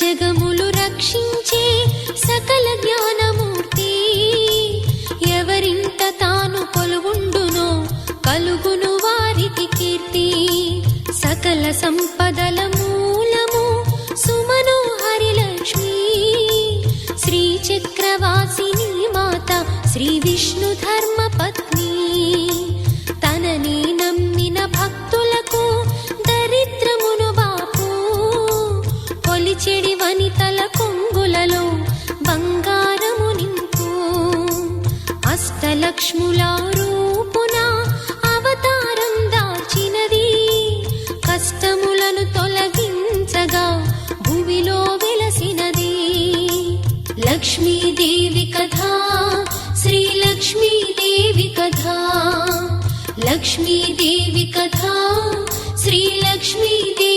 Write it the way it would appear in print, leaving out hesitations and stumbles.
జగములు రక్షించే సకల జ్ఞానమూర్తి. ఎవరింట తాను కొలువుండునో కలుగును వారికి కీర్తి. సకల సంపదల మూలము సుమనోహరి లక్ష్మి. శ్రీ చక్రవాసిని మాత శ్రీ విష్ణు ధర్మ పత్ని. తనని నమ్మిన భక్తులకు దరిద్రమును బాపు. కొలిచెడి వనితల కొంగులలో బంగారము నింపు. అష్టలక్ష్ముల రూపున అవతారం దాల్చినది. కష్టములను తొలగించగా భూమిలో వెలసినది. లక్ష్మీదేవి కథ శ్రీ లక్ష్మీదేవి కథ. లక్ష్మీదేవి కథ శ్రీ లక్ష్మీదేవి